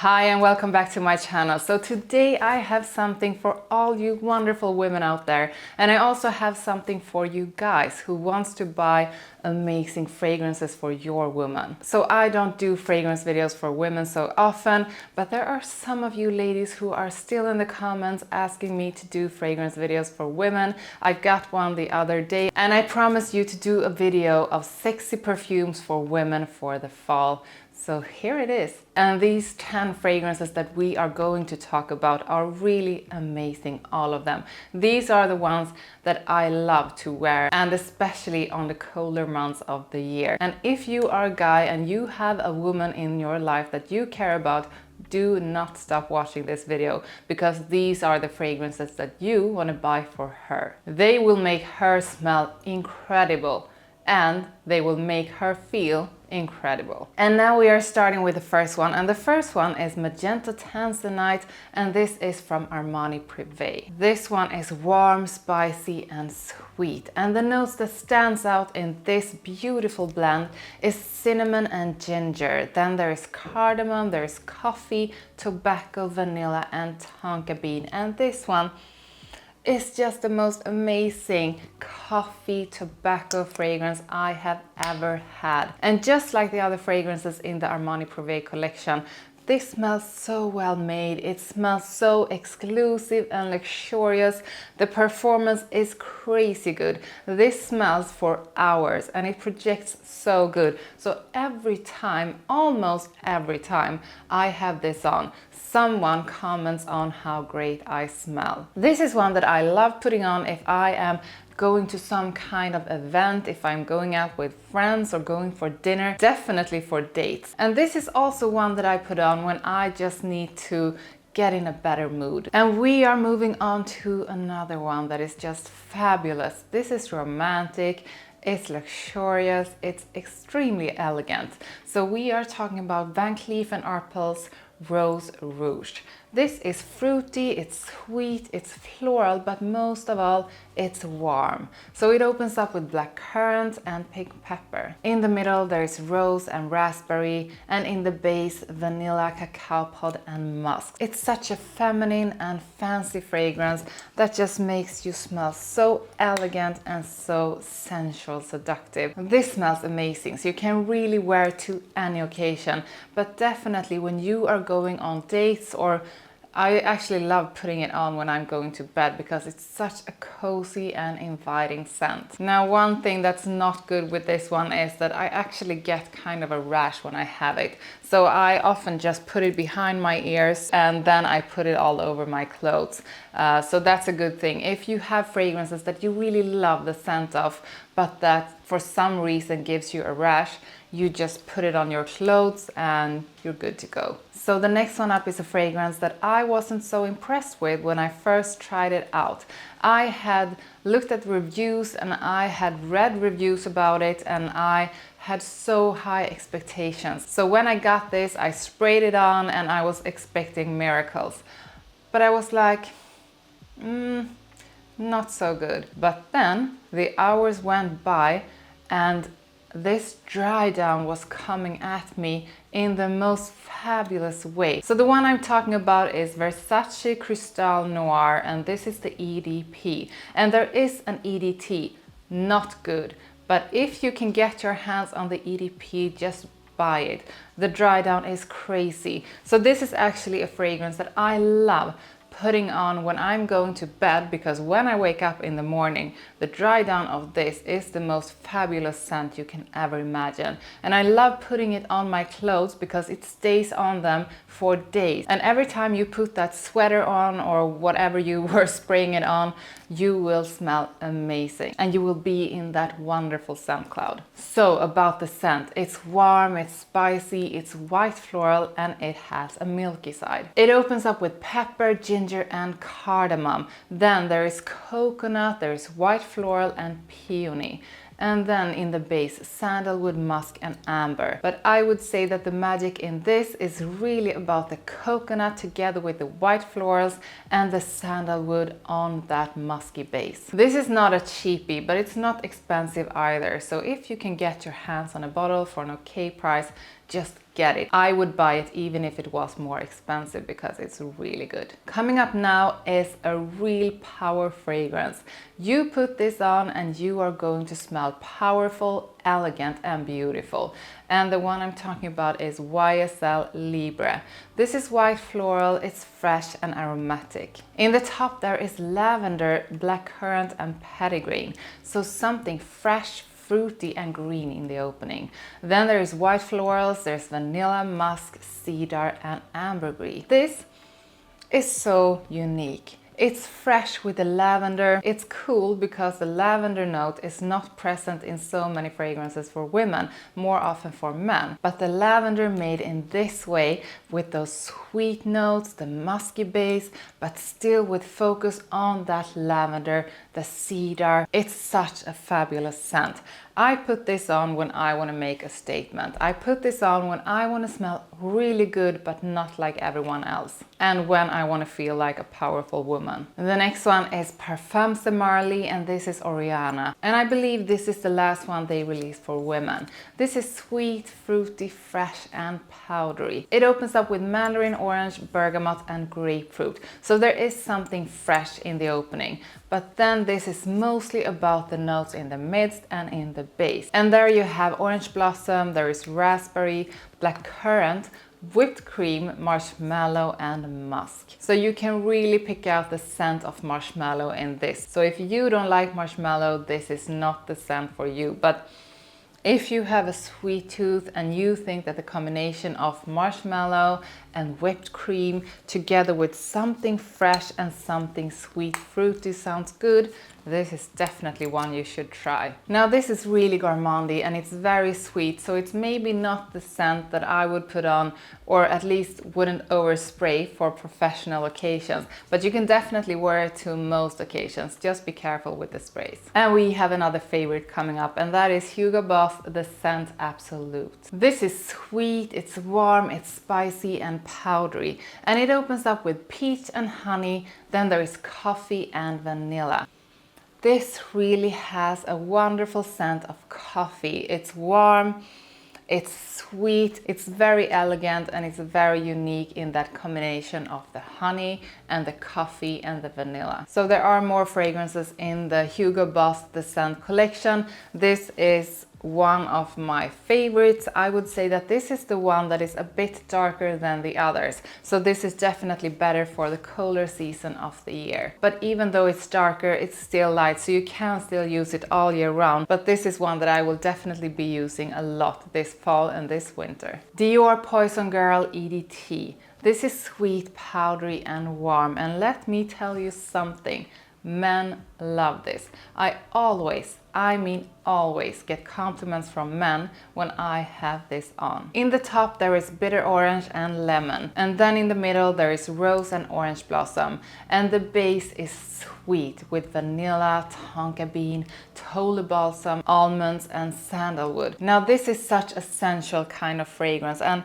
Hi and welcome back to my channel. So today I have something for all you wonderful women out there, and I also have something for you guys who wants to buy amazing fragrances for your woman. So I don't do fragrance videos for women so often, but there are some of you ladies who are still in the comments asking me to do fragrance videos for women. I got one the other day and I promised you to do a video of sexy perfumes for women for the fall. So here it is. And these 10 fragrances that we are going to talk about are really amazing, all of them. These are the ones that I love to wear, and especially on the colder months of the year. And if you are a guy and you have a woman in your life that you care about, do not stop watching this video, because these are the fragrances that you want to buy for her. They will make her smell incredible, and they will make her feel incredible. And now we are starting with the first one, and the first one is Magenta Tanzanite, and this is from Armani Privé. This one is warm, spicy and sweet, and the notes that stands out in this beautiful blend is cinnamon and ginger. Then there is cardamom, there is coffee, tobacco, vanilla and tonka bean, and this one is just the most amazing coffee tobacco fragrance I have ever had. And just like the other fragrances in the Armani Privé collection, this smells so well made, it smells so exclusive and luxurious. The performance is crazy good. This smells for hours and it projects so good. So every time, almost every time I have this on, someone comments on how great I smell. This is one that I love putting on if I am going to some kind of event, if I'm going out with friends or going for dinner, definitely for dates. And this is also one that I put on when I just need to get in a better mood. And we are moving on to another one that is just fabulous. This is romantic, it's luxurious, it's extremely elegant. So we are talking about Van Cleef & Arpels Rose Rouge. This is fruity, it's sweet, it's floral, but most of all, it's warm. So it opens up with blackcurrant and pink pepper. In the middle, there's rose and raspberry, and in the base, vanilla, cacao pod, and musk. It's such a feminine and fancy fragrance that just makes you smell so elegant and so sensual, seductive. This smells amazing, so you can really wear it to any occasion, but definitely when you are going on dates, or I actually love putting it on when I'm going to bed because it's such a cozy and inviting scent. Now, one thing that's not good with this one is that I actually get kind of a rash when I have it. So I often just put it behind my ears and then I put it all over my clothes. So that's a good thing. If you have fragrances that you really love the scent of, but that for some reason gives you a rash, you just put it on your clothes and you're good to go. So the next one up is a fragrance that I wasn't so impressed with when I first tried it out. I had looked at reviews and I had read reviews about it, and I had so high expectations. So when I got this, I sprayed it on and I was expecting miracles. But I was like, not so good. But then the hours went by and this dry down was coming at me in the most fabulous way. So the one I'm talking about is Versace Cristal Noir, and this is the EDP. And there is an EDT, not good. But if you can get your hands on the EDP, just buy it. The dry down is crazy. So this is actually a fragrance that I love putting on when I'm going to bed, because when I wake up in the morning, the dry down of this is the most fabulous scent you can ever imagine. And I love putting it on my clothes because it stays on them for days. And every time you put that sweater on or whatever you were spraying it on, you will smell amazing and you will be in that wonderful scent cloud. So about the scent, it's warm, it's spicy, it's white floral, and it has a milky side. It opens up with pepper, ginger and cardamom. Then there is coconut, there is white floral and peony. And then in the base, sandalwood, musk and amber. But I would say that the magic in this is really about the coconut together with the white florals and the sandalwood on that musky base. This is not a cheapie, but it's not expensive either. So if you can get your hands on a bottle for an okay price, just get it. I would buy it even if it was more expensive because it's really good. Coming up now is a real power fragrance. You put this on and you are going to smell powerful, elegant and beautiful. And the one I'm talking about is YSL Libre. This is white floral, it's fresh and aromatic. In the top there is lavender, blackcurrant and petitgreen. So something fresh, fruity and green in the opening. Then there is white florals, there's vanilla, musk, cedar and ambergris. This is so unique. It's fresh with the lavender. It's cool because the lavender note is not present in so many fragrances for women, more often for men. But the lavender made in this way with those sweet notes, the musky base, but still with focus on that lavender, the cedar. It's such a fabulous scent. I put this on when I want to make a statement. I put this on when I want to smell really good but not like everyone else. And when I want to feel like a powerful woman. The next one is Parfums de Marly and this is Oriana. And I believe this is the last one they released for women. This is sweet, fruity, fresh and powdery. It opens up with mandarin orange, bergamot and grapefruit. So there is something fresh in the opening. But then this is mostly about the notes in the midst and in the base. And there you have orange blossom, there is raspberry, blackcurrant, whipped cream, marshmallow and musk. So you can really pick out the scent of marshmallow in this. So if you don't like marshmallow, this is not the scent for you. But if you have a sweet tooth and you think that the combination of marshmallow and whipped cream together with something fresh and something sweet fruity sounds good, this is definitely one you should try. Now this is really gourmandy and it's very sweet, so it's maybe not the scent that I would put on or at least wouldn't overspray for professional occasions, but you can definitely wear it to most occasions. Just be careful with the sprays. And we have another favorite coming up and that is Hugo Boss, the Scent Absolute. This is sweet, it's warm, it's spicy and powdery, and it opens up with peach and honey, then there is coffee and vanilla. This really has a wonderful scent of coffee. It's warm, it's sweet, it's very elegant and it's very unique in that combination of the honey and the coffee and the vanilla. So there are more fragrances in the Hugo Boss The Scent collection. This is one of my favorites. I would say that this is the one that is a bit darker than the others. So this is definitely better for the colder season of the year. But even though it's darker, it's still light, so you can still use it all year round. But this is one that I will definitely be using a lot this fall and this winter. Dior Poison Girl EDT. This is sweet, powdery and warm. And let me tell you something. Men love this. I mean always get compliments from men when I have this on. In the top there is bitter orange and lemon, and then in the middle there is rose and orange blossom, and the base is sweet with vanilla, tonka bean, tolu balsam, almonds and sandalwood. Now this is such a sensual kind of fragrance, and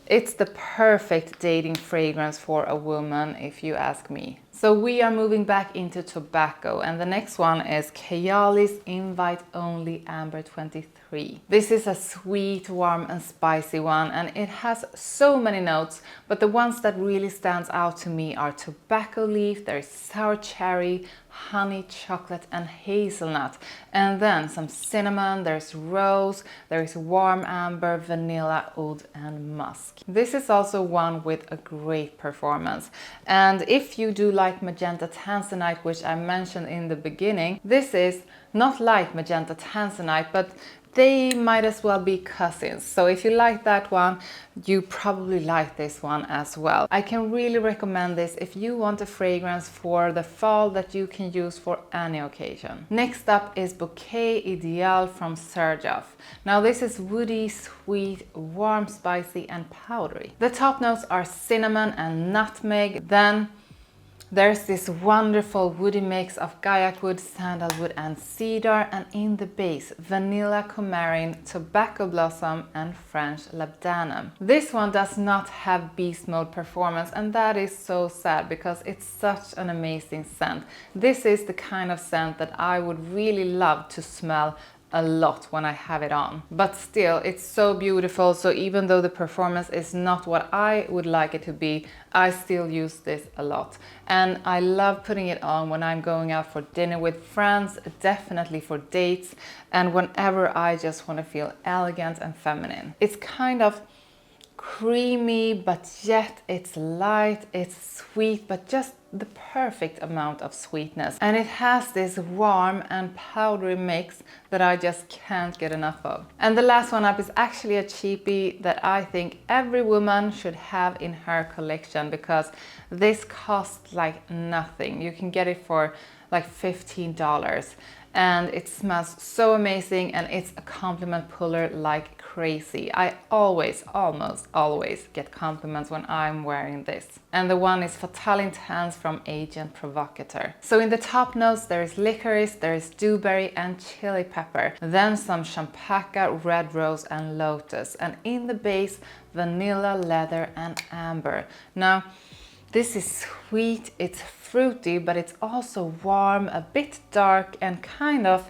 it's the perfect dating fragrance for a woman if you ask me. So we are moving back into tobacco, and the next one is Kayali's Invite Only Amber 23. This is a sweet, warm and spicy one, and it has so many notes, but the ones that really stands out to me are tobacco leaf, there is sour cherry, honey, chocolate and hazelnut, and then some cinnamon, there's rose, there is warm amber, vanilla, oud and musk. This is also one with a great performance, and if you do like Magenta Tanzanite, which I mentioned in the beginning, this is not like Magenta Tanzanite, but they might as well be cousins. So if you like that one, you probably like this one as well. I can really recommend this if you want a fragrance for the fall that you can use for any occasion. Next up is Bouquet Ideale from Xerjoff. Now this is woody, sweet, warm, spicy and powdery. The top notes are cinnamon and nutmeg. Then there's this wonderful woody mix of gaiac wood, sandalwood and cedar, and in the base, vanilla, coumarin, tobacco blossom and French labdanum. This one does not have beast mode performance, and that is so sad because it's such an amazing scent. This is the kind of scent that I would really love to smell a lot when I have it on. But still, it's so beautiful. So even though the performance is not what I would like it to be, I still use this a lot. And I love putting it on when I'm going out for dinner with friends, definitely for dates, and whenever I just want to feel elegant and feminine. It's kind of creamy, but yet it's light, it's sweet, but just the perfect amount of sweetness. And it has this warm and powdery mix that I just can't get enough of. And the last one up is actually a cheapie that I think every woman should have in her collection, because this costs like nothing. You can get it for like $15. And it smells so amazing, and it's a compliment puller like crazy. I almost always get compliments when I'm wearing this. And the one is Fatale Intense from Agent Provocateur. So in the top notes there is licorice, there is dewberry and chili pepper, then some champaca, red rose and lotus, and in the base vanilla, leather and amber. Now this is sweet, it's fruity, but it's also warm, a bit dark and kind of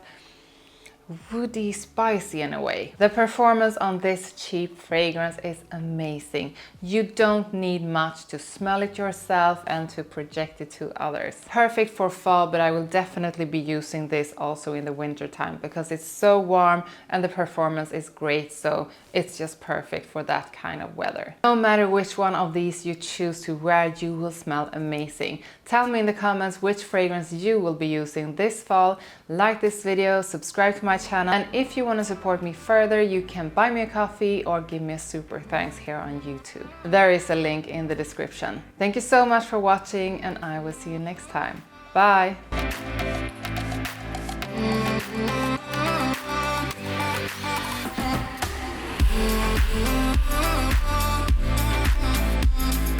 woody, spicy in a way. The performance on this cheap fragrance is amazing. You don't need much to smell it yourself and to project it to others. Perfect for fall, but I will definitely be using this also in the winter time because it's so warm and the performance is great, so it's just perfect for that kind of weather. No matter which one of these you choose to wear, you will smell amazing. Tell me in the comments which fragrance you will be using this fall. Like this video, subscribe to my channel, and if you want to support me further, you can buy me a coffee or give me a super thanks here on YouTube. There is a link in the description. Thank you so much for watching, and I will see you next time. Bye!